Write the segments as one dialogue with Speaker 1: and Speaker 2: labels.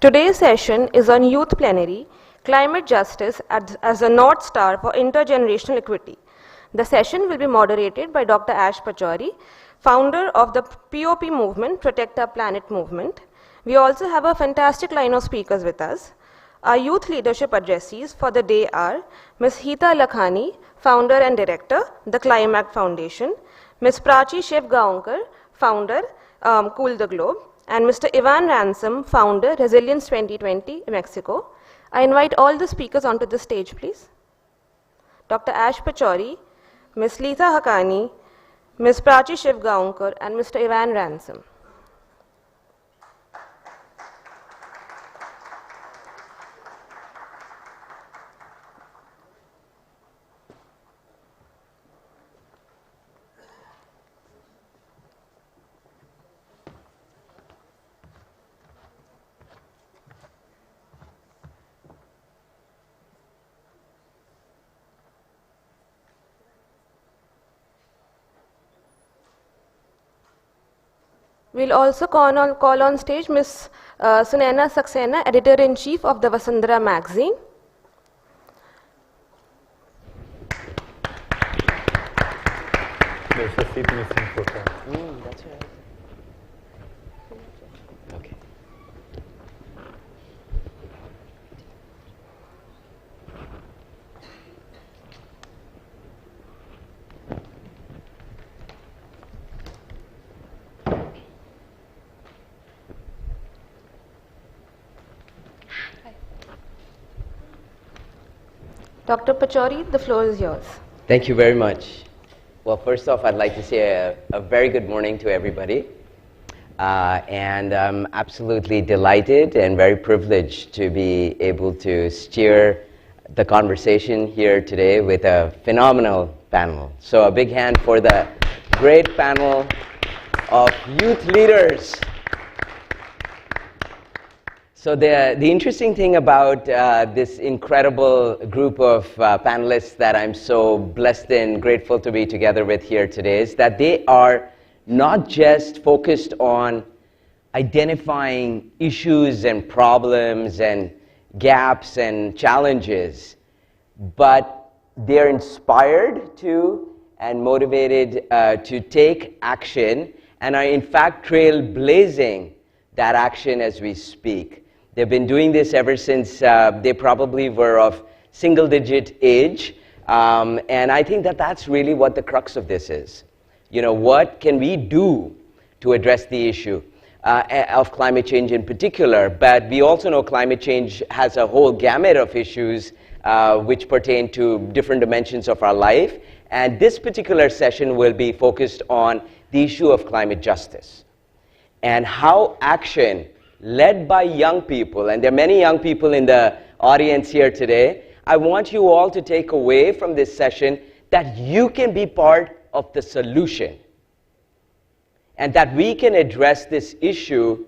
Speaker 1: Today's session is on Youth Plenary, Climate Justice as a North Star for Intergenerational Equity. The session will be moderated by Dr. Ash Pachauri, founder of the POP movement, Protect Our Planet movement. We also have a fantastic line of speakers with us. Our youth leadership addressees for the day are Ms. Heeta Lakhani, founder and director, the ClimAct Foundation, Ms. Prachi Shevgaonkar, founder, Cool the Globe, and Mr. Ivan Ransom, founder, Resilience 2020, Mexico. I invite all the speakers onto the stage, please. Dr. Ash Pachauri, Ms. Heeta Lakhani, Ms. Prachi Shevgaonkar, and Mr. Ivan Ransom. We'll also call on stage Ms. Sunaina Saxena, Editor-in-Chief of the Vasundhara magazine.
Speaker 2: There's a seat missing for her.
Speaker 3: That's right. Okay.
Speaker 1: Dr. Pachauri, the floor is yours.
Speaker 3: Thank you very much. Well, first off, I'd like to say a very good morning to everybody. And I'm absolutely delighted and very privileged to be able to steer the conversation here today with a phenomenal panel. So a big hand for the great panel of youth leaders. So the interesting thing about this incredible group of panelists that I'm so blessed and grateful to be together with here today is that they are not just focused on identifying issues and problems and gaps and challenges, but they're inspired to and motivated to take action and are in fact trailblazing that action as we speak. They've been doing this ever since they probably were of single-digit age, and I think that that's really what the crux of this is. You know, what can we do to address the issue of climate change in particular? But we also know climate change has a whole gamut of issues which pertain to different dimensions of our life, and this particular session will be focused on the issue of climate justice and how action led by young people, and there are many young people in the audience here today. I want you all to take away from this session that you can be part of the solution and that we can address this issue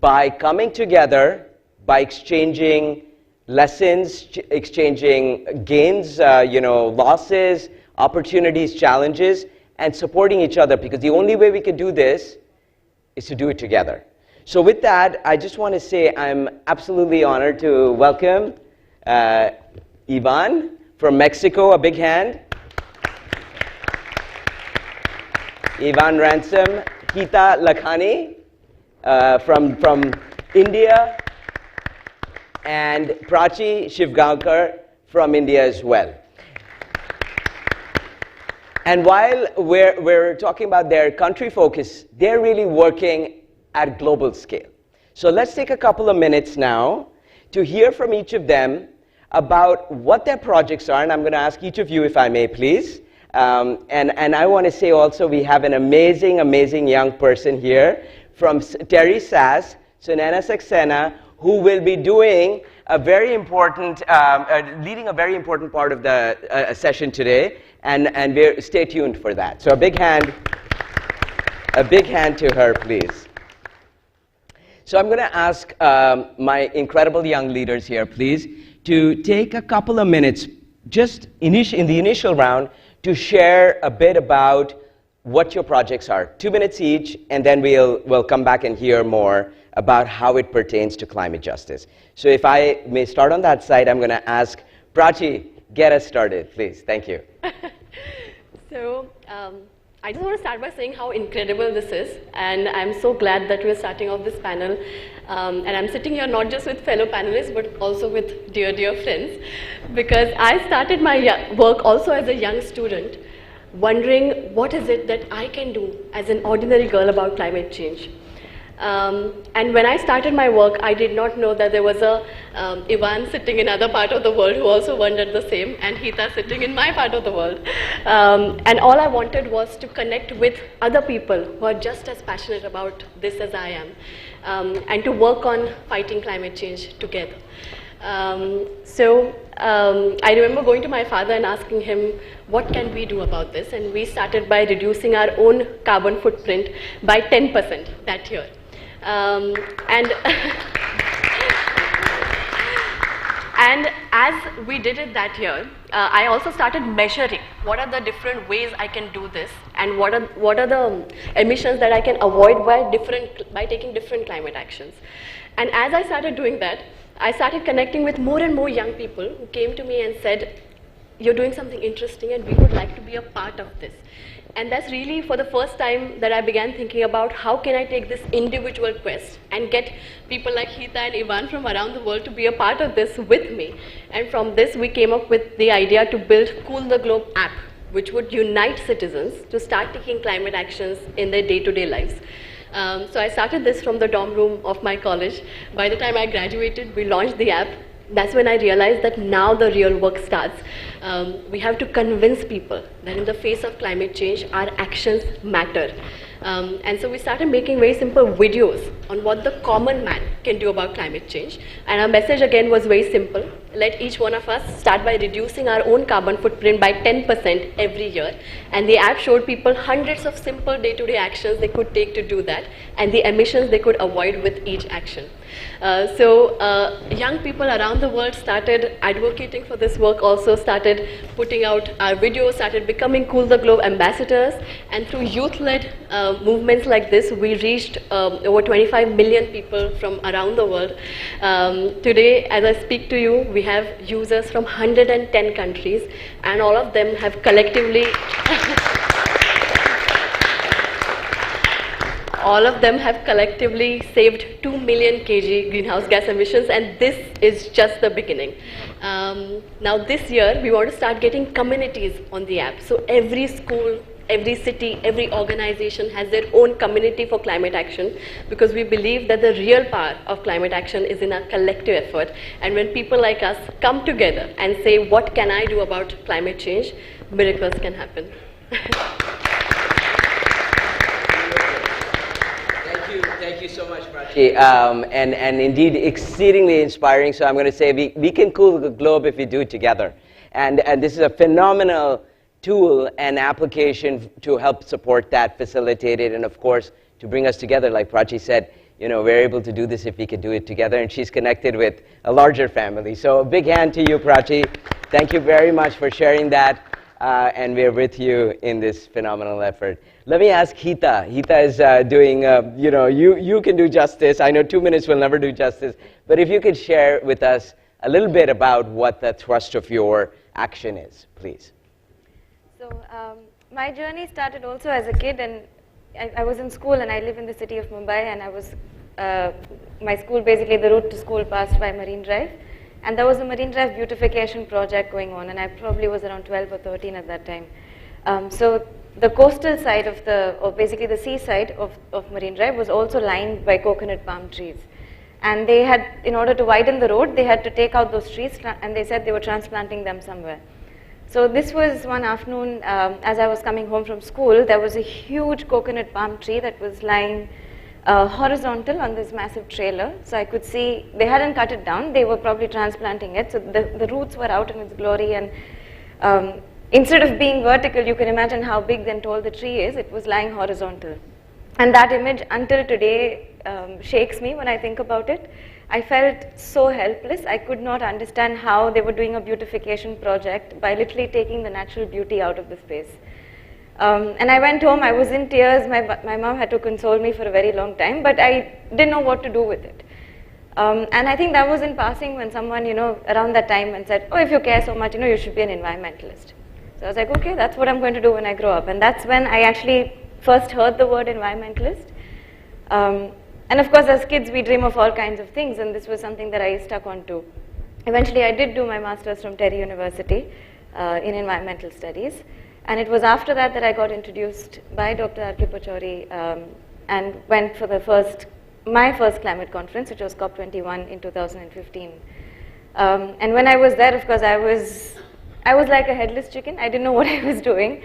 Speaker 3: by coming together, by exchanging lessons, exchanging gains, losses, opportunities, challenges, and supporting each other, because the only way we can do this is to do it together. So with that, I just want to say I'm absolutely honored to welcome Ivan from Mexico. A big hand. Ivan Ransom, Heeta Lakhani from India, and Prachi Shevgaonkar from India as well. And while we're talking about their country focus, they're really working at global scale. So let's take a couple of minutes now to hear from each of them about what their projects are, and I'm going to ask each of you, if I may, please. And I want to say also we have an amazing, amazing young person here from TERI SAS, Sunaina Saxena, who will be doing a very important, leading a very important part of the session today, and stay tuned for that. So a big hand to her, please. So I'm going to ask my incredible young leaders here, please, to take a couple of minutes, just in the initial round, to share a bit about what your projects are. 2 minutes each, and then we'll come back and hear more about how it pertains to climate justice. So if I may start on that side, I'm going to ask Prachi, get us started, please. Thank you.
Speaker 2: So I just want to start by saying how incredible this is, and I'm so glad that we're starting off this panel. And I'm sitting here not just with fellow panelists, but also with dear, dear friends, because I started my work also as a young student, wondering what is it that I can do as an ordinary girl about climate change. And when I started my work, I did not know that there was a Ivan sitting in another part of the world who also wondered the same, and Heeta sitting in my part of the world. And all I wanted was to connect with other people who are just as passionate about this as I am, and to work on fighting climate change together. I remember going to my father and asking him, what can we do about this? And we started by reducing our own carbon footprint by 10% that year. And as we did it that year, I also started measuring what are the different ways I can do this, and what are the emissions that I can avoid by taking different climate actions. And as I started doing that, I started connecting with more and more young people who came to me and said, you're doing something interesting and we would like to be a part of this. And that's really for the first time that I began thinking about how can I take this individual quest and get people like Heeta and Ivan from around the world to be a part of this with me. And from this we came up with the idea to build Cool the Globe app, which would unite citizens to start taking climate actions in their day-to-day lives. So I started this from the dorm room of my college. By the time I graduated, we launched the app. That's when I realized that now the real work starts. We have to convince people that in the face of climate change, our actions matter. And so we started making very simple videos on what the common man can do about climate change. And our message again was very simple. Let each one of us start by reducing our own carbon footprint by 10% every year. And the app showed people hundreds of simple day-to-day actions they could take to do that, and the emissions they could avoid with each action. Young people around the world started advocating for this work, also started putting out our videos, started becoming Cool the Globe ambassadors, and through youth-led movements like this, we reached over 25 million people from around the world. Today, as I speak to you, we have users from 110 countries, and all of them have collectively saved 2 million kg greenhouse gas emissions, and this is just the beginning. Now this year, we want to start getting communities on the app. So every school, every city, every organization has their own community for climate action, because we believe that the real power of climate action is in a collective effort. And when people like us come together and say, what can I do about climate change, miracles can happen.
Speaker 3: Thank you so much, Prachi. And indeed, exceedingly inspiring. So I'm going to say we can cool the globe if we do it together. And this is a phenomenal tool and application to help support that, facilitate it, and of course, to bring us together. Like Prachi said, you know, we're able to do this if we could do it together, and she's connected with a larger family. So a big hand to you, Prachi. Thank you very much for sharing that. And we're with you in this phenomenal effort. Let me ask Heeta. Heeta is doing, you know, you can do justice. I know 2 minutes will never do justice. But if you could share with us a little bit about what the thrust of your action is, please.
Speaker 4: So my journey started also as a kid, and I was in school, and I live in the city of Mumbai, and I was, my school, basically the route to school passed by Marine Drive. And there was a Marine Drive beautification project going on, and I probably was around 12 or 13 at that time. So the coastal side of or basically the seaside of Marine Drive was also lined by coconut palm trees. And they had, in order to widen the road, they had to take out those trees, and they said they were transplanting them somewhere. So this was one afternoon, as I was coming home from school, there was a huge coconut palm tree that was lying horizontal on this massive trailer. So I could see, they hadn't cut it down, they were probably transplanting it. So the roots were out in its glory, and instead of being vertical, you can imagine how big and tall the tree is, it was lying horizontal. And that image until today shakes me when I think about it. I felt so helpless. I could not understand how they were doing a beautification project by literally taking the natural beauty out of the space. And I went home, I was in tears, my mom had to console me for a very long time, but I didn't know what to do with it. And I think that was in passing when someone, around that time and said, oh, if you care so much, you should be an environmentalist. So I was like, okay, that's what I'm going to do when I grow up. And that's when I actually first heard the word environmentalist. And of course, as kids, we dream of all kinds of things, and this was something that I stuck on to. Eventually, I did do my master's from TERI University in environmental studies. And it was after that that I got introduced by Dr. Ash Pachauri and went for my first climate conference, which was COP21 in 2015. And when I was there, of course, I was like a headless chicken. I didn't know what I was doing.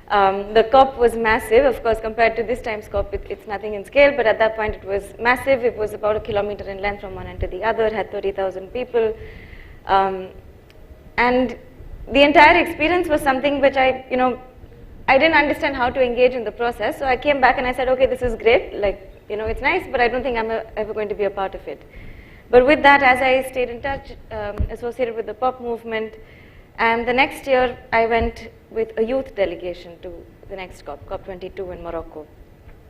Speaker 4: The COP was massive. Of course, compared to this time's COP, it's nothing in scale, but at that point it was massive. It was about 1 kilometer in length from one end to the other. It had 30,000 people. And the entire experience was something which I didn't understand how to engage in the process. So I came back and I said, okay, this is great. It's nice, but I don't think I'm ever going to be a part of it. But with that, as I stayed in touch, associated with the pop movement, and the next year I went with a youth delegation to the next COP, COP22 in Morocco.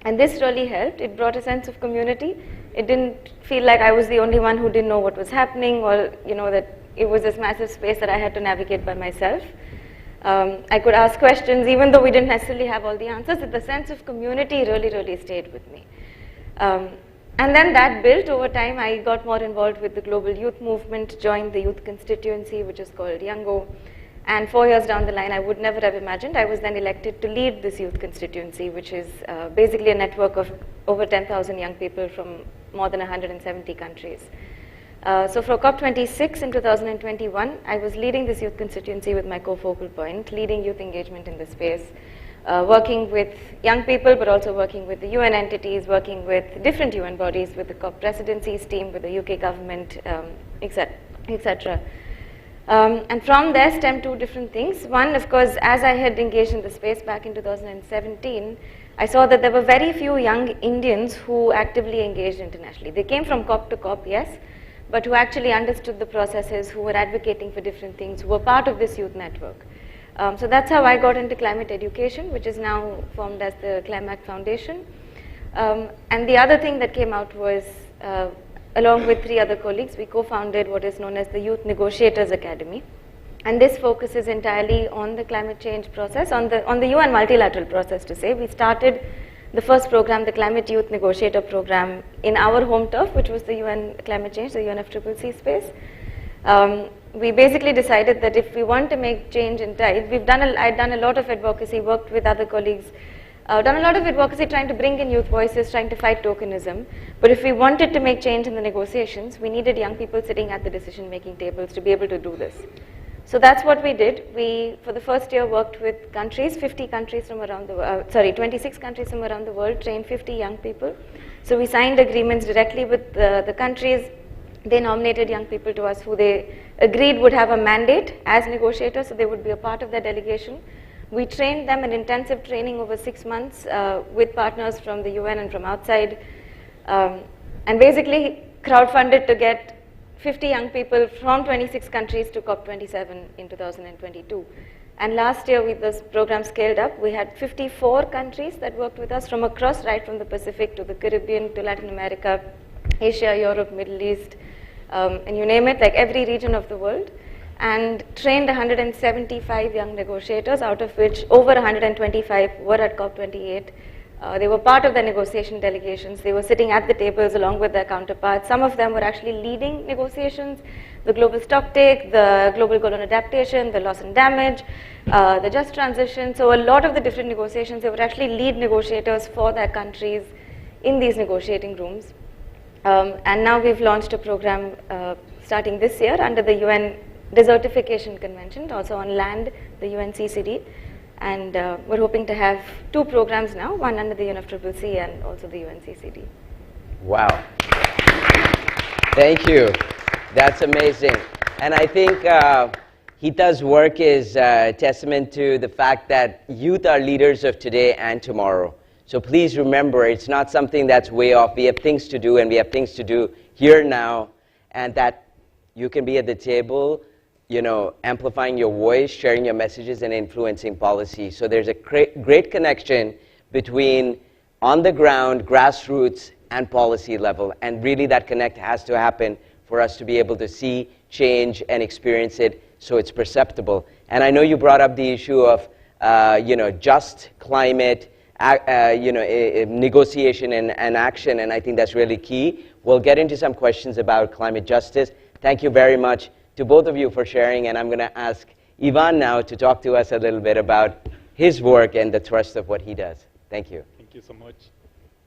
Speaker 4: And this really helped. It brought a sense of community. It didn't feel like I was the only one who didn't know what was happening, or that it was this massive space that I had to navigate by myself. I could ask questions, even though we didn't necessarily have all the answers. The sense of community really stayed with me. And then that built over time. I got more involved with the global youth movement, joined the youth constituency, which is called Youngo. And 4 years down the line, I would never have imagined, I was then elected to lead this youth constituency, which is basically a network of over 10,000 young people from more than 170 countries. So for COP26 in 2021, I was leading this youth constituency with my co-focal point, leading youth engagement in the space, working with young people, but also working with the UN entities, working with different UN bodies, with the COP presidencies team, with the UK government, etc. And from there stemmed two different things. One, of course, as I had engaged in the space back in 2017, I saw that there were very few young Indians who actively engaged internationally. They came from COP to COP, yes, but who actually understood the processes, who were advocating for different things, who were part of this youth network. So that's how I got into climate education, which is now formed as the ClimAct Foundation. And the other thing that came out was, along with 3 other colleagues, we co-founded what is known as the Youth Negotiators Academy. And this focuses entirely on the climate change process, on the UN multilateral process, to say. We started the first program, the Climate Youth Negotiator Program, in our home turf, which was the UN Climate Change, the UNFCCC space. We basically decided that if we want to make change in tide, I'd done a lot of advocacy, worked with other colleagues, done a lot of advocacy trying to bring in youth voices, trying to fight tokenism. But if we wanted to make change in the negotiations, we needed young people sitting at the decision-making tables to be able to do this. So that's what we did. We, for the first year, worked with countries, 50 countries from around the world, 26 countries from around the world, trained 50 young people. So we signed agreements directly with the countries. They nominated young people to us who they agreed would have a mandate as negotiators, so they would be a part of their delegation. We trained them in intensive training over 6 months with partners from the UN and from outside, and basically crowdfunded to get 50 young people from 26 countries to COP27 in 2022. And last year, with this program scaled up, we had 54 countries that worked with us from across, right from the Pacific to the Caribbean to Latin America, Asia, Europe, Middle East, and you name it, like every region of the world, and trained 175 young negotiators, out of which over 125 were at COP28. They were part of the negotiation delegations. They were sitting at the tables along with their counterparts. Some of them were actually leading negotiations, the global stocktake, the global goal on adaptation, the loss and damage, the just transition. So a lot of the different negotiations, they would actually lead negotiators for their countries in these negotiating rooms. And now we've launched a program starting this year under the UN Desertification Convention, also on land, the UNCCD. And we're hoping to have 2 programs now, one under the UNFCCC and also the UNCCD.
Speaker 3: Wow. Thank you. That's amazing. And I think Heeta's work is a testament to the fact that youth are leaders of today and tomorrow. So please remember, it's not something that's way off. We have things to do, and we have things to do here now, and that you can be at the table. amplifying your voice, sharing your messages, and influencing policy. So there's a great connection between on the ground, grassroots, and policy level. And really that connect has to happen for us to be able to see change and experience it so it's perceptible. And I know you brought up the issue of just climate, negotiation and action, and I think that's really key. We'll get into some questions about climate justice. Thank you very much to both of you for sharing, and I'm going to ask Ivan now to talk to us a little bit about his work and the thrust of what he does. Thank you.
Speaker 5: Thank you so much.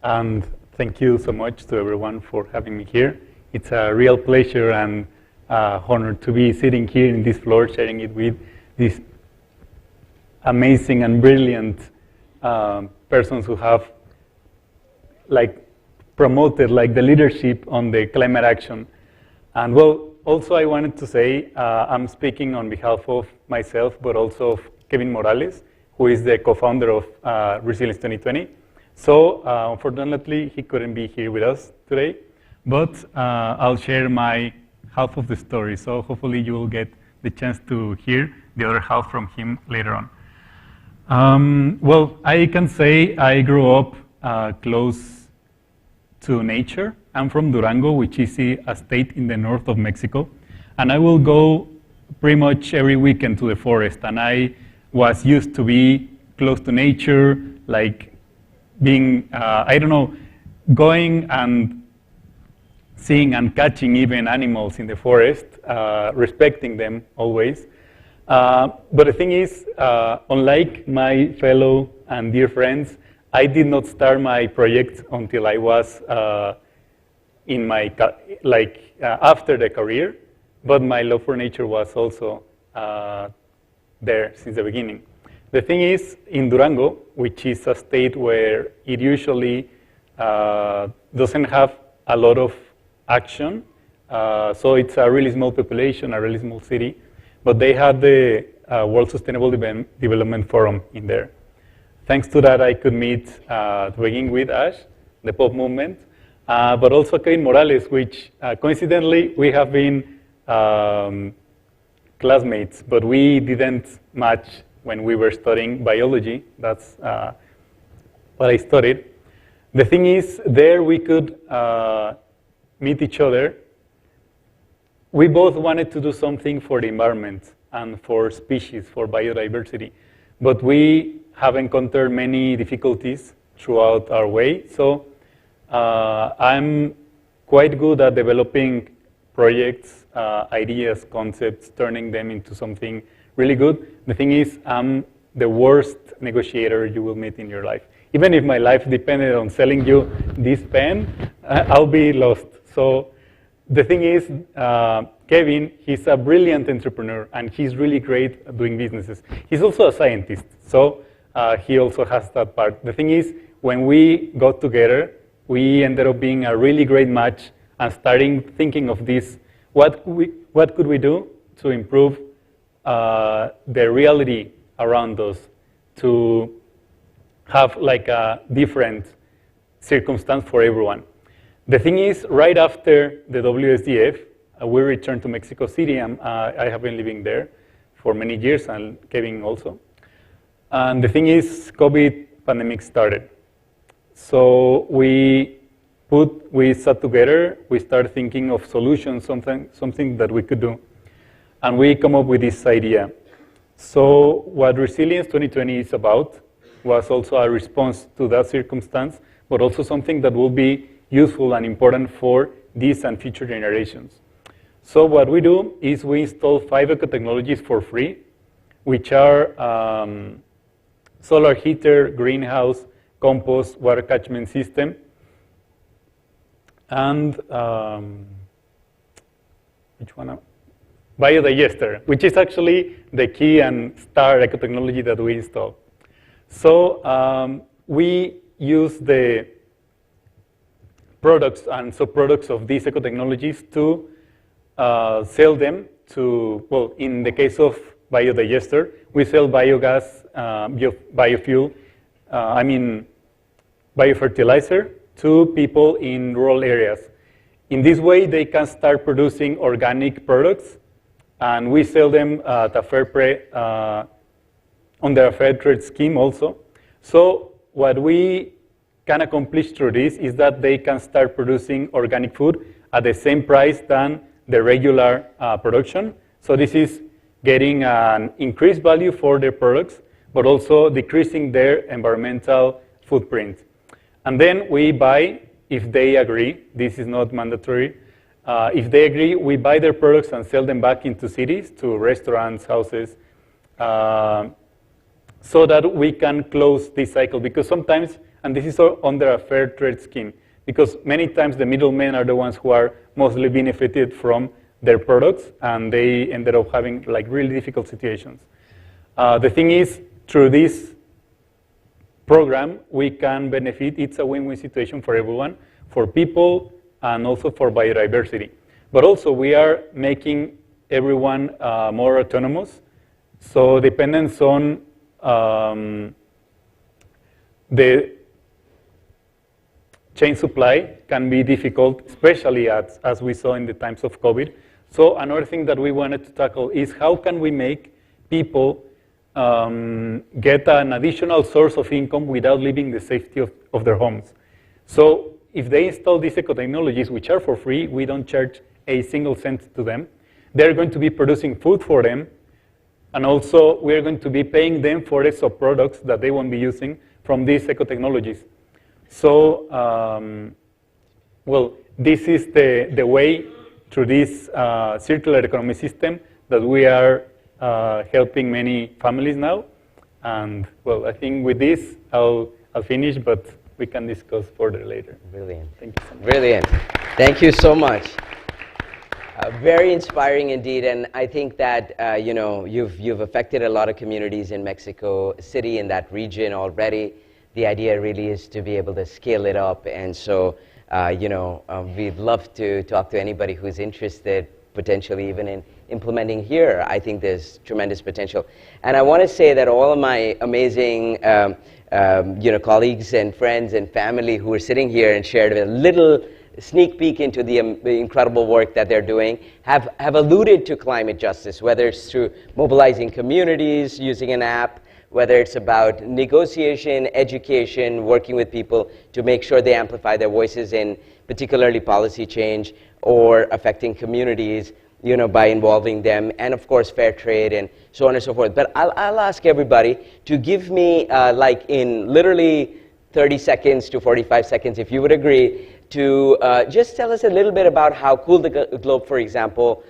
Speaker 5: And thank you so much to everyone for having me here. It's a real pleasure and honor to be sitting here in this floor, sharing it with these amazing and brilliant persons who have promoted the leadership on the climate action. And well, also I wanted to say I'm speaking on behalf of myself, but also of Kevin Morales, who is the co-founder of Resilience 2020. So unfortunately, he couldn't be here with us today, but I'll share my half of the story. So hopefully you will get the chance to hear the other half from him later on. Well, I can say I grew up close to nature. I'm from Durango, which is a state in the north of Mexico. And I will go pretty much every weekend to the forest. And I was used to be close to nature, being, going and seeing and catching even animals in the forest, respecting them always. But the thing is, unlike my fellow and dear friends, I did not start my project until I was in my, after the career, but my love for nature was also there since the beginning. The thing is, in Durango, which is a state where it usually doesn't have a lot of action, so it's a really small population, a really small city, but they had the World Sustainable Development Forum in there. Thanks to that, I could meet, to begin with, Ash, the pop movement, but also Kevin Morales, which coincidentally, we have been classmates, but we didn't match when we were studying biology. That's what I studied. The thing is, there we could meet each other. We both wanted to do something for the environment and for species, for biodiversity, but we have encountered many difficulties throughout our way. So I'm quite good at developing projects, ideas, concepts, turning them into something really good. The thing is, I'm the worst negotiator you will meet in your life. Even if my life depended on selling you this pen, I'll be lost. So the thing is, Kevin, he's a brilliant entrepreneur, and he's really great at doing businesses. He's also a scientist, so he also has that part. The thing is, when we got together, we ended up being a really great match and starting thinking of this, what could we do to improve the reality around us, to have a different circumstance for everyone. The thing is, right after the WSDF, we returned to Mexico City, and I have been living there for many years, and Kevin also. And the thing is, COVID pandemic started. So we sat together, we started thinking of solutions, something that we could do. And we come up with this idea. So what Resilience 2020 is about was also a response to that circumstance, but also something that will be useful and important for this and future generations. So what we do is we install 5 eco-technologies for free, which are solar heater, greenhouse, compost, water catchment system, and which one? Biodigester, which is actually the key and star eco-technology that we install. So we use the products and subproducts of these eco-technologies to sell them to, well, in the case of biodigester, we sell biogas, biofuel, biofertilizer to people in rural areas. In this way, they can start producing organic products and we sell them at a fair price under a fair trade scheme also. So what we can accomplish through this is that they can start producing organic food at the same price than the regular production. So this is getting an increased value for their products, but also decreasing their environmental footprint. And then we buy, if they agree, this is not mandatory, if they agree, we buy their products and sell them back into cities, to restaurants, houses, so that we can close this cycle. Because sometimes, and this is under a fair trade scheme, because many times the middlemen are the ones who are mostly benefited from their products, and they ended up having like really difficult situations. The thing is, through this program, we can benefit. It's a win-win situation for everyone, for people, and also for biodiversity. But also, we are making everyone more autonomous. So dependence on the chain supply can be difficult, especially as we saw in the times of COVID. So another thing that we wanted to tackle is how can we make people get an additional source of income without leaving the safety of their homes. So if they install these eco-technologies, which are for free, we don't charge a single cent to them. They're going to be producing food for them, and also we're going to be paying them for the sub-products that they won't be using from these eco-technologies. So, well, this is the way through this circular economy system that we are helping many families now. And, well, I think with this, I'll finish, but we can discuss further later.
Speaker 3: Brilliant.
Speaker 5: Thank you so much.
Speaker 3: Brilliant. Thank you so much. Very inspiring indeed, and I think that you know, you've affected a lot of communities in Mexico City, in that region already. The idea really is to be able to scale it up, and so you know, we'd love to talk to anybody who's interested, potentially even in implementing here. I think there's tremendous potential, and I want to say that all of my amazing you know, colleagues and friends and family who are sitting here and shared a little sneak peek into the incredible work that they're doing have alluded to climate justice, whether it's through mobilizing communities, using an app, whether it's about negotiation, education, working with people to make sure they amplify their voices in particularly policy change, or affecting communities, you know, by involving them, and of course fair trade and so on and so forth. But I'll ask everybody to give me, like in literally 30 seconds to 45 seconds, if you would agree, to just tell us a little bit about how Cool the Globe, for example,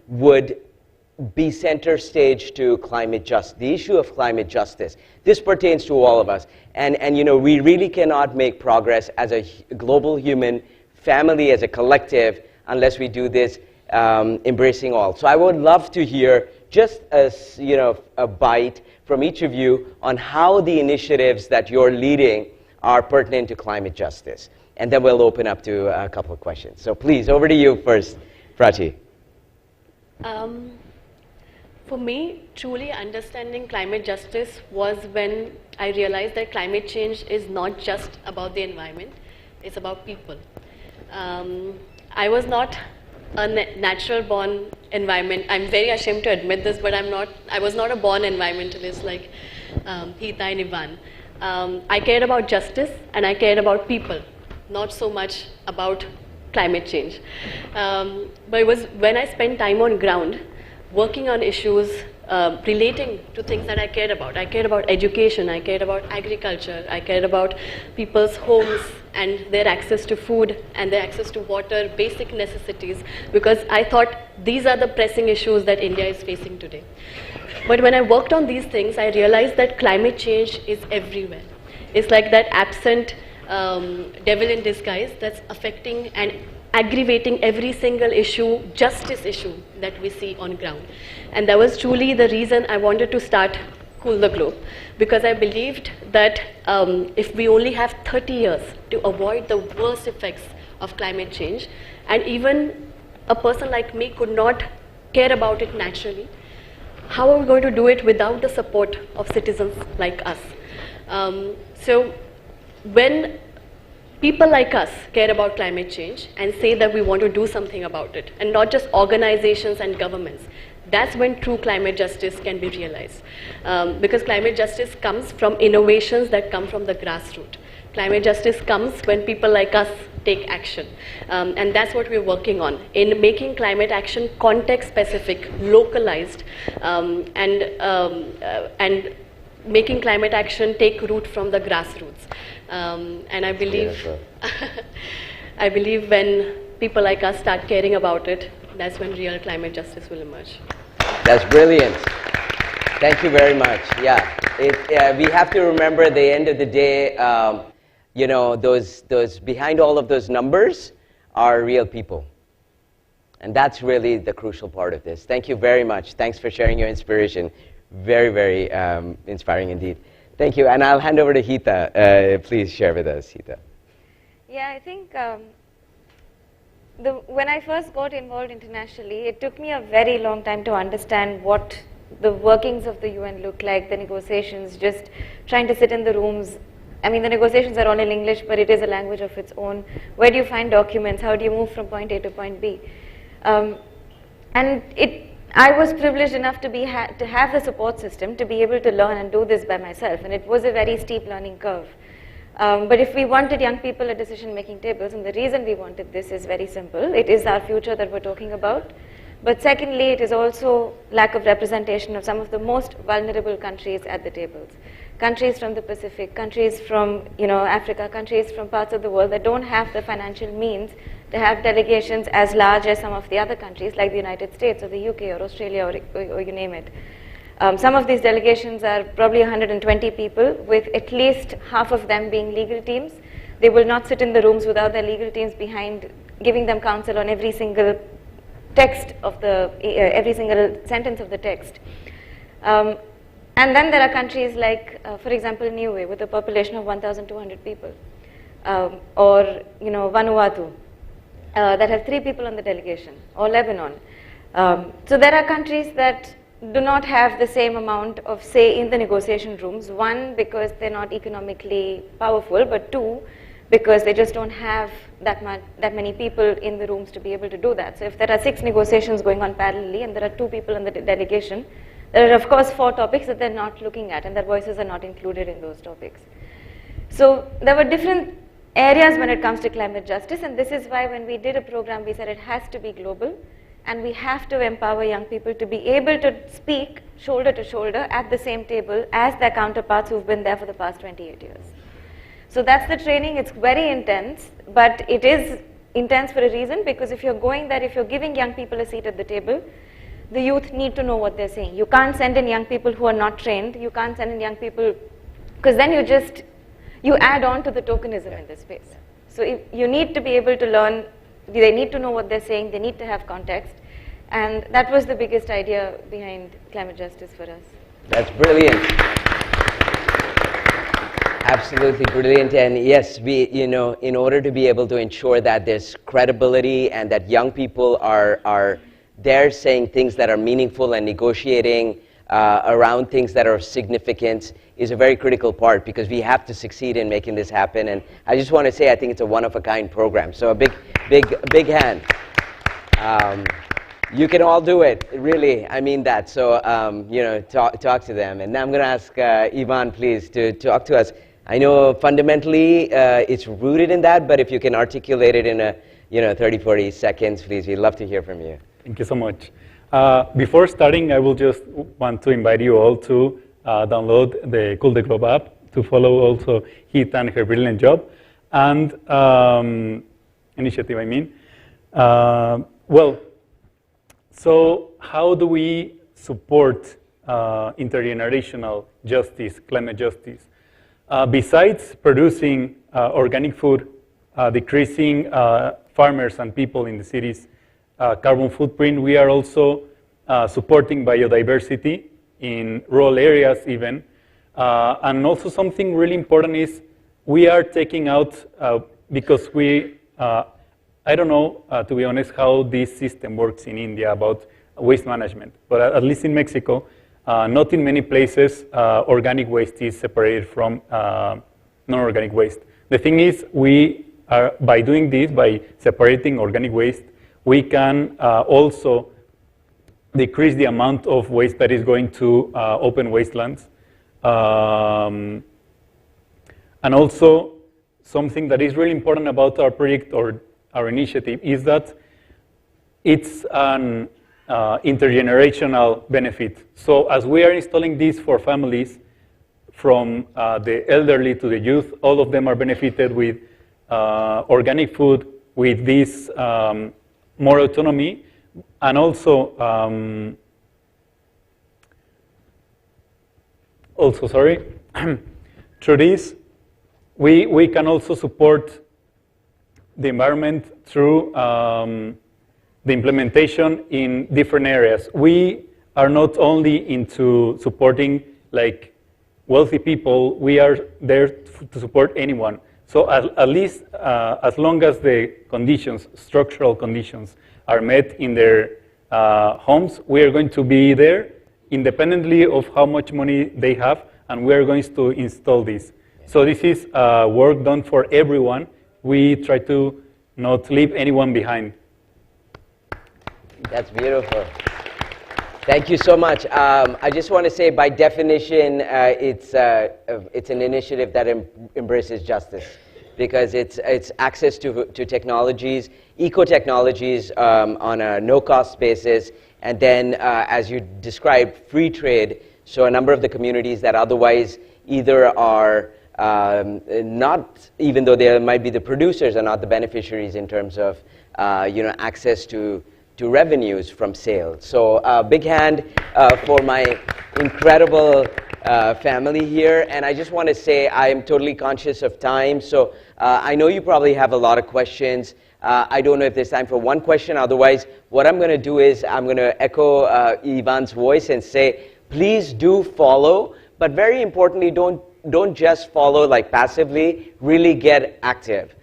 Speaker 3: would be center stage to the issue of climate justice. This pertains to all of us. And you know, we really cannot make progress as a global human family, as a collective, unless we do this embracing all. So I would love to hear just you know, a bite from each of you on how the initiatives that you're leading are pertinent to climate justice. And then we'll open up to a couple of questions. So please, over to you first, Prachi.
Speaker 2: For me, truly understanding climate justice was when I realized that climate change is not just about the environment, it's about people. I was not a natural born environment. I'm very ashamed to admit this, but I was not a born environmentalist like Heeta and Ivan. I cared about justice and I cared about people, not so much about climate change. But it was when I spent time on ground, working on issues relating to things that I cared about. I cared about education, I cared about agriculture, I cared about people's homes and their access to food and their access to water, basic necessities, because I thought these are the pressing issues that India is facing today. But when I worked on these things, I realized that climate change is everywhere. It's like that absent devil in disguise that's affecting and aggravating every single issue, justice issue that we see on ground. And that was truly the reason I wanted to start Cool the Globe, because I believed that if we only have 30 years to avoid the worst effects of climate change, and even a person like me could not care about it naturally, how are we going to do it without the support of citizens like us? So when people like us care about climate change and say that we want to do something about it, and not just organizations and governments, that's when true climate justice can be realized. Because climate justice comes from innovations that come from the grassroots. Climate justice comes when people like us take action. And that's what we're working on, in making climate action context-specific, localized, and making climate action take root from the grassroots. And I believe, I believe when people like us start caring about it, that's when real climate justice will emerge.
Speaker 3: That's brilliant. Thank you very much. Yeah, we have to remember at the end of the day, you know, those behind all of those numbers are real people. And that's really the crucial part of this. Thank you very much. Thanks for sharing your inspiration. Very, very inspiring indeed. Thank you. And I'll hand over to Heeta. Please share with us, Heeta.
Speaker 4: Yeah, I think when I first got involved internationally, it took me a very long time to understand what the workings of the UN look like, the negotiations, just trying to sit in the rooms. I mean, the negotiations are all in English, but it is a language of its own. Where do you find documents? How do you move from point A to point B? I was privileged enough to have the support system to be able to learn and do this by myself, and it was a very steep learning curve. But if we wanted young people at decision-making tables, and the reason we wanted this is very simple. It is our future that we're talking about. But secondly, it is also lack of representation of some of the most vulnerable countries at the tables. Countries from the Pacific, countries from Africa, countries from parts of the world that don't have the financial means to have delegations as large as some of the other countries like the United States or the UK or Australia or you name it. Some of these delegations are probably 120 people, with at least half of them being legal teams. They will not sit in the rooms without their legal teams behind, giving them counsel on every single text of every single sentence of the text. And then there are countries like, for example, Niue, with a population of 1,200 people, or Vanuatu, that have 3 people on the delegation, or Lebanon. So there are countries that do not have the same amount of say in the negotiation rooms. One, because they're not economically powerful, but 2, because they just don't have that many people in the rooms to be able to do that. So if there are 6 negotiations going on parallelly and there are 2 people in the delegation, there are of course 4 topics that they're not looking at, and their voices are not included in those topics. So there were different areas when it comes to climate justice, and this is why when we did a program, we said it has to be global, and we have to empower young people to be able to speak shoulder to shoulder at the same table as their counterparts who've been there for the past 28 years. So that's the training. It's very intense, but it is intense for a reason, because if you're going there, if you're giving young people a seat at the table, the youth need to know what they're saying. You can't send in young people who are not trained. You can't send in young people, because then you add on to the tokenism in this space. So you need to be able to learn. They need to know what they're saying. They need to have context. And that was the biggest idea behind climate justice for us.
Speaker 3: That's brilliant. Absolutely brilliant. And yes, in order to be able to ensure that there's credibility and that young people are there saying things that are meaningful and negotiating around things that are significant is a very critical part, because we have to succeed in making this happen. And I just want to say, I think it's a one-of-a-kind program. So a big hand. You can all do it, really. I mean that. So, talk to them. And now I'm going to ask Ivan, please, to talk to us. I know fundamentally it's rooted in that, but if you can articulate it in a 30, 40 seconds, please, we'd love to hear from you.
Speaker 5: Thank you so much. Before starting, I will just want to invite you all to download the Cool the Globe app, to follow also Heeta and her brilliant job, and initiative, I mean. So how do we support intergenerational justice, climate justice? Besides producing organic food, decreasing farmers and people in the cities' carbon footprint, we are also supporting biodiversity in rural areas even. And also something really important is we are taking out, because I don't know, to be honest, how this system works in India about waste management. But at least in Mexico, not in many places, organic waste is separated from non-organic waste. The thing is, we by doing this, by separating organic waste, we can also decrease the amount of waste that is going to open wastelands. And also, something that is really important about our project or our initiative is that it's an intergenerational benefit. So as we are installing this for families, from the elderly to the youth, all of them are benefited with organic food, with this more autonomy, and also, through this, we can also support the environment through the implementation in different areas. We are not only into supporting like wealthy people, we are there to support anyone. So at least as long as the conditions, structural conditions, are met in their homes, we are going to be there independently of how much money they have, and we are going to install this. So this is work done for everyone. We try to not leave anyone behind.
Speaker 3: That's beautiful. Thank you so much. I just want to say, by definition, it's an initiative that embraces justice, because it's access to technologies, eco-technologies on a no-cost basis, and then, as you described, free trade. So a number of the communities that otherwise either are not, even though they might be the producers, are not the beneficiaries in terms of access to revenues from sales. So big hand for my incredible family here. And I just want to say I am totally conscious of time. So I know you probably have a lot of questions. I don't know if there's time for one question. Otherwise, what I'm going to do is I'm going to echo Ivan's voice and say, please do follow. But very importantly, don't just follow like passively. Really get active.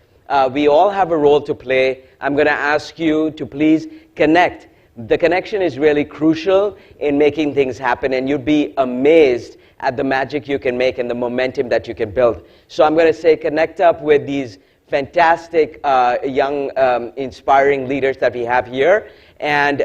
Speaker 3: We all have a role to play. I'm going to ask you to please connect. The connection is really crucial in making things happen, and you'd be amazed at the magic you can make and the momentum that you can build. So I'm going to say connect up with these fantastic young inspiring leaders that we have here, and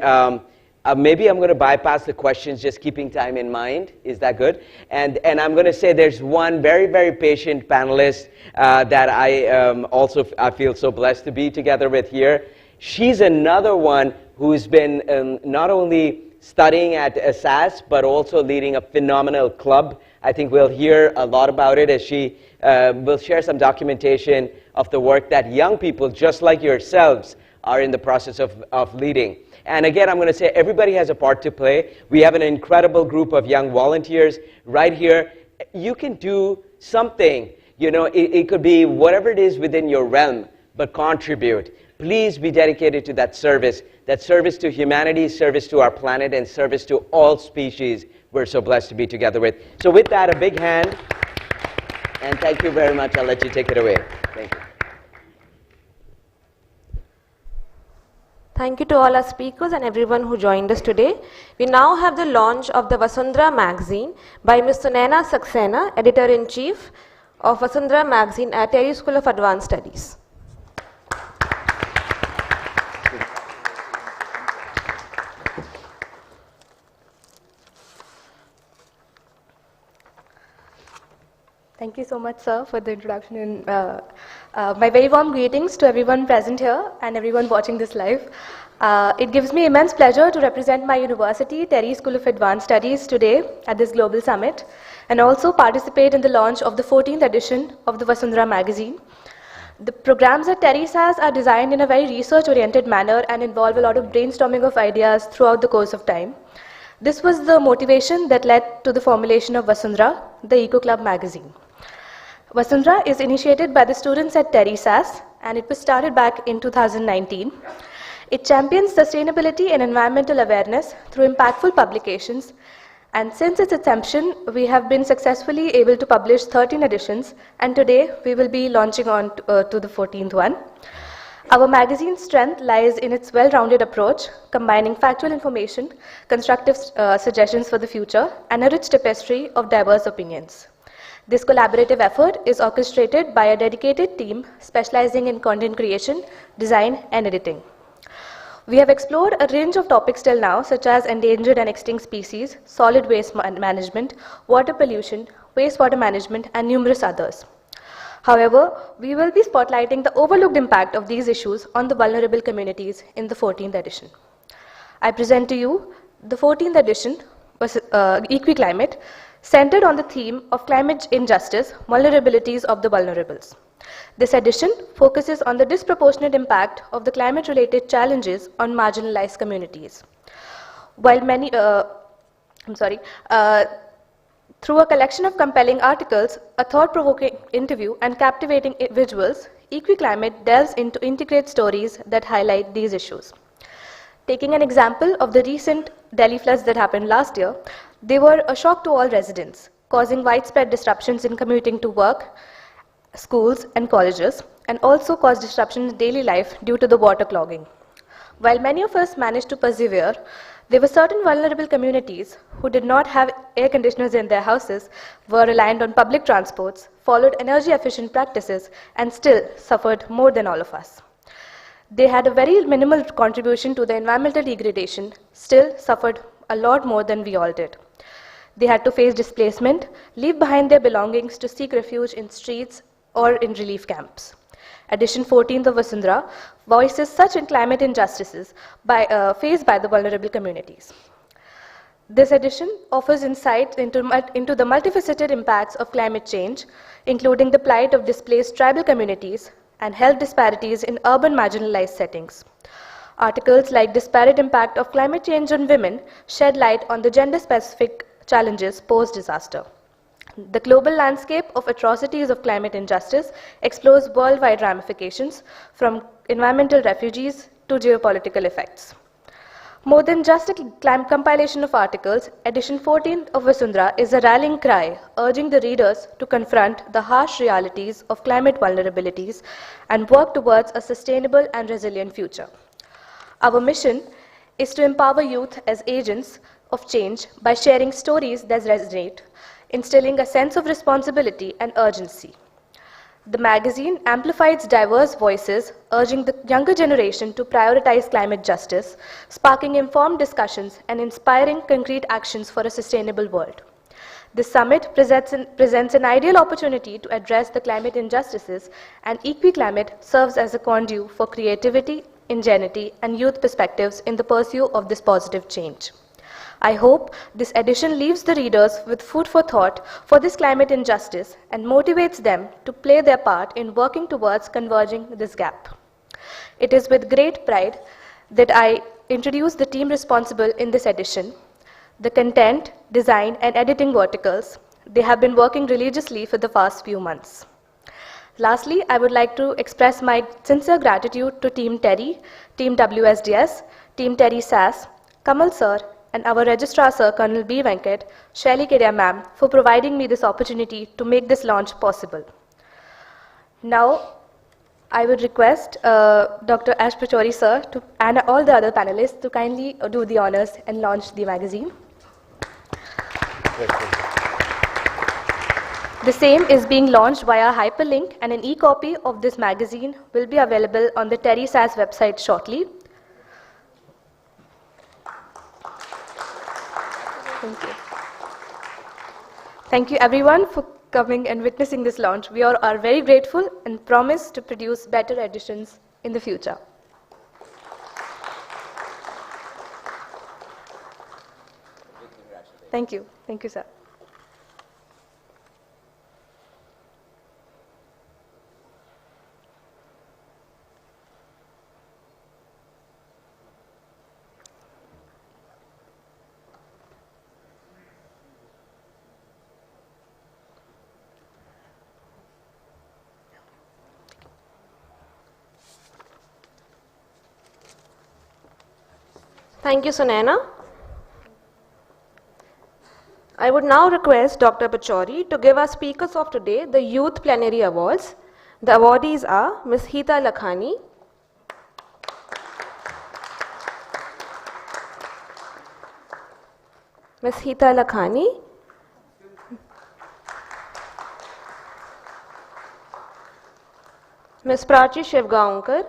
Speaker 3: maybe I'm going to bypass the questions, just keeping time in mind. Is that good? And I'm going to say there's one very, very patient panelist that I feel so blessed to be together with here. She's another one who's been not only studying at SAS, but also leading a phenomenal club. I think we'll hear a lot about it as she will share some documentation of the work that young people, just like yourselves, are in the process of leading. And again, I'm going to say everybody has a part to play. We have an incredible group of young volunteers right here. You can do something. It could be whatever it is within your realm, but contribute. Please be dedicated to that service to humanity, service to our planet, and service to all species we're so blessed to be together with. So with that, a big hand, and thank you very much. I'll let you take it away. Thank you.
Speaker 1: Thank you to all our speakers and everyone who joined us today. We now have the launch of the Vasundhara magazine by Ms. Sunaina Saxena, Editor-in-Chief of Vasundhara magazine at TERI School of Advanced Studies.
Speaker 6: Thank you so much, sir, for the introduction. My very warm greetings to everyone present here and everyone watching this live. It gives me immense pleasure to represent my university, TERI School of Advanced Studies, today at this Global Summit, and also participate in the launch of the 14th edition of the Vasundhara magazine. The programs at TERI SAS are designed in a very research-oriented manner and involve a lot of brainstorming of ideas throughout the course of time. This was the motivation that led to the formulation of Vasundhara, the Eco Club magazine. Vasundhara is initiated by the students at TERI SAS, and it was started back in 2019. It champions sustainability and environmental awareness through impactful publications, and since its inception, we have been successfully able to publish 13 editions, and today we will be launching on to the 14th one. Our magazine's strength lies in its well-rounded approach, combining factual information, constructive suggestions for the future, and a rich tapestry of diverse opinions. This collaborative effort is orchestrated by a dedicated team specializing in content creation, design, and editing. We have explored a range of topics till now, such as endangered and extinct species, solid waste management, water pollution, wastewater management, and numerous others. However, we will be spotlighting the overlooked impact of these issues on the vulnerable communities in the 14th edition. I present to you the 14th edition, EquiClimate, centered on the theme of climate injustice, vulnerabilities of the vulnerables. This edition focuses on the disproportionate impact of the climate-related challenges on marginalized communities. While many, through a collection of compelling articles, a thought-provoking interview, and captivating visuals, EquiClimate delves into intricate stories that highlight these issues. Taking an example of the recent Delhi floods that happened last year, they were a shock to all residents, causing widespread disruptions in commuting to work, schools, and colleges, and also caused disruptions in daily life due to the water clogging. While many of us managed to persevere, there were certain vulnerable communities who did not have air conditioners in their houses, were reliant on public transports, followed energy-efficient practices, and still suffered more than all of us. They had a very minimal contribution to the environmental degradation, still suffered a lot more than we all did. They had to face displacement, leave behind their belongings to seek refuge in streets or in relief camps. Edition 14th of Vasundhara voices such climate injustices faced by the vulnerable communities. This edition offers insight into the multifaceted impacts of climate change, including the plight of displaced tribal communities and health disparities in urban marginalized settings. Articles like Disparate Impact of Climate Change on Women shed light on the gender-specific challenges post-disaster. The global landscape of atrocities of climate injustice explores worldwide ramifications, from environmental refugees to geopolitical effects. More than just a compilation of articles, edition 14 of Vasundhara is a rallying cry urging the readers to confront the harsh realities of climate vulnerabilities and work towards a sustainable and resilient future. Our mission is to empower youth as agents of change by sharing stories that resonate, instilling a sense of responsibility and urgency. The magazine amplifies diverse voices, urging the younger generation to prioritize climate justice, sparking informed discussions and inspiring concrete actions for a sustainable world. This summit presents an ideal opportunity to address the climate injustices, and EquiClimate serves as a conduit for creativity, ingenuity, and youth perspectives in the pursuit of this positive change. I hope this edition leaves the readers with food for thought for this climate injustice and motivates them to play their part in working towards converging this gap. It is with great pride that I introduce the team responsible in this edition. The content, design, and editing verticals, they have been working religiously for the past few months. Lastly, I would like to express my sincere gratitude to Team TERI, Team WSDS, Team TERI SAS, Kamal Sir, and our Registrar Sir, Colonel B. Venkat, Shaili Kedia Ma'am, for providing me this opportunity to make this launch possible. Now, I would request Dr. Ash Pachauri Sir and all the other panelists to kindly do the honors and launch the magazine. The same is being launched via hyperlink, and an e-copy of this magazine will be available on the TERI SAS website shortly. Thank you. Thank you everyone for coming and witnessing this launch. We all are very grateful and promise to produce better editions in the future. Thank you. Thank you, sir.
Speaker 1: Thank you, Sunaina. I would now request Dr. Pachauri to give our speakers of today the Youth Plenary Awards. The awardees are Ms. Heeta Lakhani, Ms Prachi Shevgaonkar,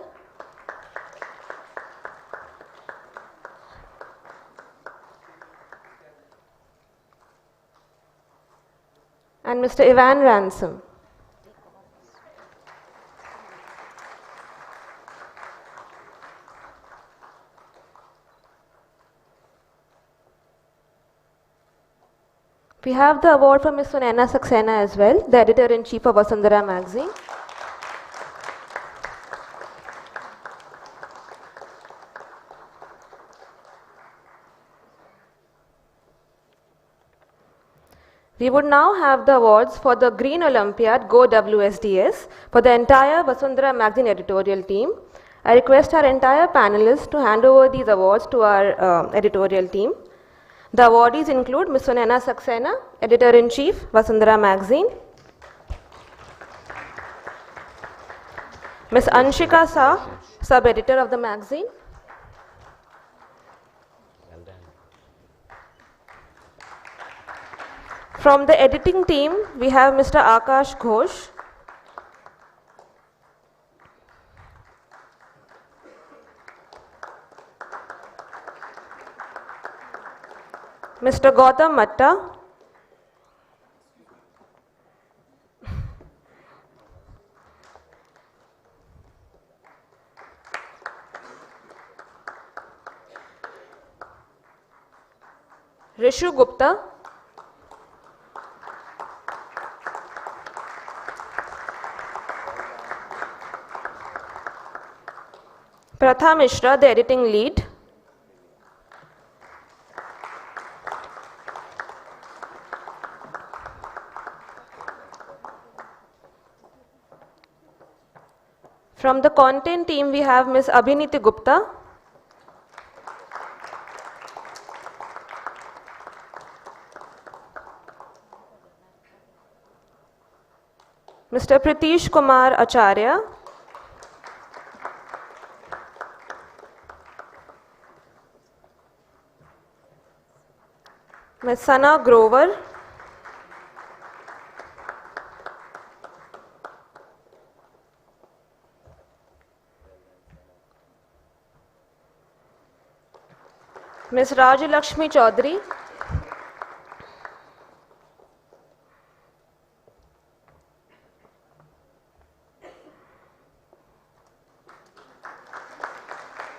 Speaker 1: and Mr Ivan Ransom. We have the award for Ms Sunaina Saxena as well, the editor-in-chief of Vasundhara magazine. We would now have the awards for the Green Olympiad Go WSDS for the entire Vasundhara magazine editorial team. I request our entire panelists to hand over these awards to our editorial team. The awardees include Ms Sunaina Saxena, editor-in-chief, Vasundhara magazine; Ms Anshika Shah, sub-editor of the magazine; from the editing team, we have Mr Akash Ghosh, Mr Gautam Matta, Rishu Gupta, Pratha Mishra, the editing lead; from the content team, we have Ms Abhiniti Gupta, Mr Pritish Kumar Acharya, Ms Sana Grover, Ms Rajalakshmi Chaudhary,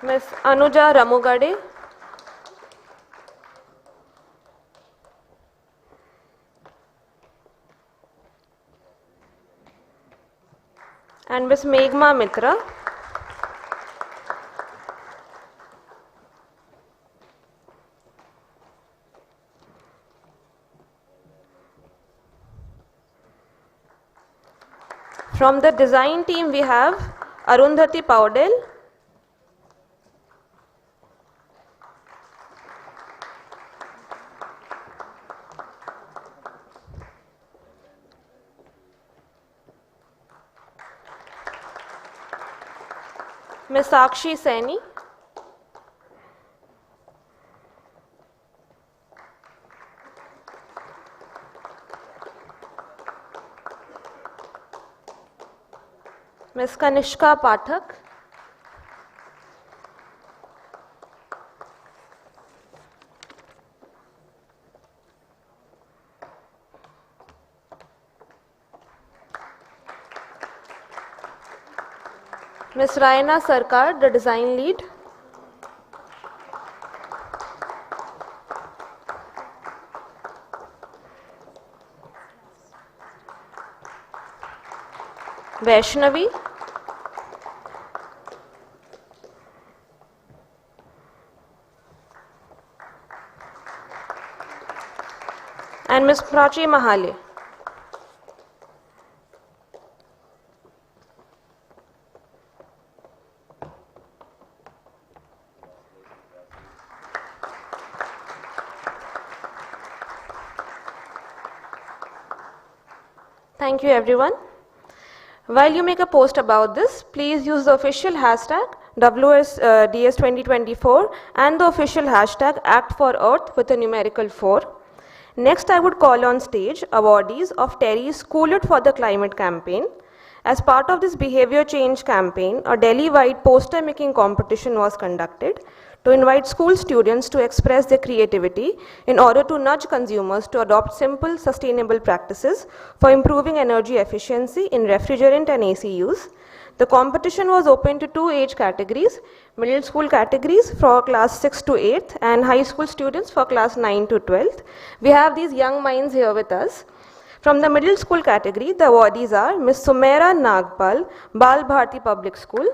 Speaker 1: Ms Anuja Ramugade, and Ms Meghma Mitra. From the design team, we have Arundhati Paudel, Ms Sakshi Saini, Ms Kanishka Pathak, Ms Raina Sarkar, the design lead, Vaishnavi, and Ms Prachi Mahale. Thank you everyone. While you make a post about this, please use the official hashtag WSDS2024 and the official hashtag Act for Earth with a numerical 4. Next, I would call on stage awardees of TERI's School It for the Climate campaign. As part of this behavior change campaign, a Delhi-wide poster making competition was conducted to invite school students to express their creativity in order to nudge consumers to adopt simple, sustainable practices for improving energy efficiency in refrigerant and AC use. The competition was open to 2 age categories, middle school categories for class 6 to 8th and high school students for class 9 to 12th. We have these young minds here with us. From the middle school category, the awardees are Ms. Sumaira Nagpal, Bal Bharti Public School.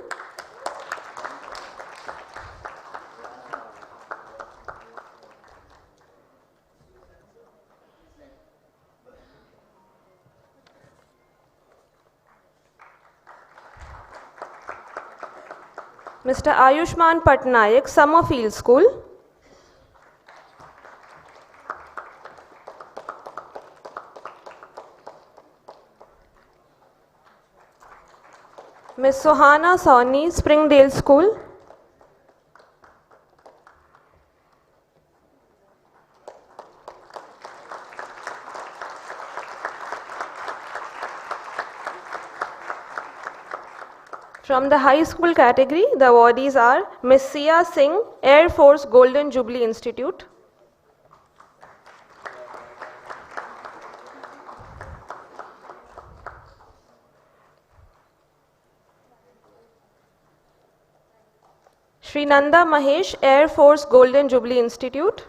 Speaker 1: Mr. Ayushman Patnaik, Summerfield School. Ms. Sohana Sawni, Springdale School. From the high school category, the awardees are Ms. Sia Singh, Air Force Golden Jubilee Institute. Shri Nanda Mahesh, Air Force Golden Jubilee Institute.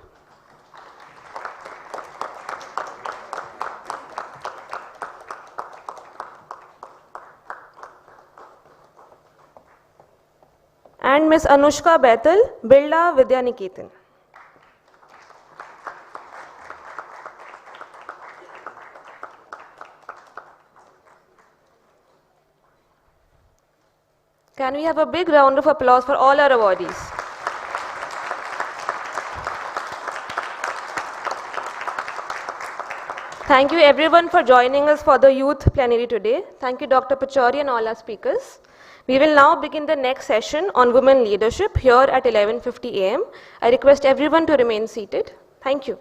Speaker 1: And Ms. Anushka Bethel, Birla Vidya Niketan. Can we have a big round of applause for all our awardees? Thank you everyone for joining us for the youth plenary today. Thank you Dr. Pachauri and all our speakers. We will now begin the next session on women leadership here at 11:50 a.m. I request everyone to remain seated. Thank you.